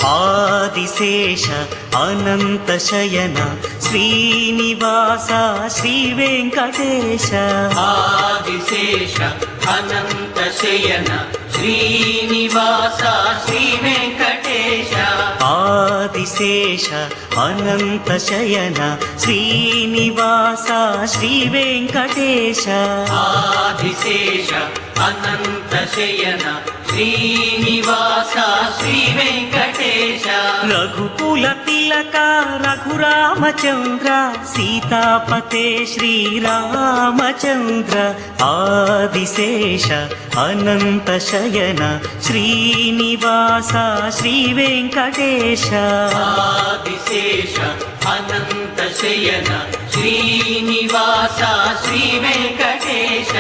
ఆదిశేష అనంత శయన శ్రీనివాస శ్రీ వెంకటేశ ఆదిశేష అనంత శయన శ్రీనివాస శ్రీ వెంకటేశ ఆదిశేష అనంత శయన శ్రీనివాస శ్రీ వెంకటేశ ఆదిశేష అనంత శయన శ్రీనివాస శ్రీ వెంకటేశ రఘుకుల తిలక రఘురామచంద్ర సీతాపతే శ్రీరామచంద్ర ఆదిశేష అనంత శయన శ్రీనివాస శ్రీ వెంకటేశ ఆదిశేష అనంత శయన శ్రీనివాస శ్రీ వెంకటేశ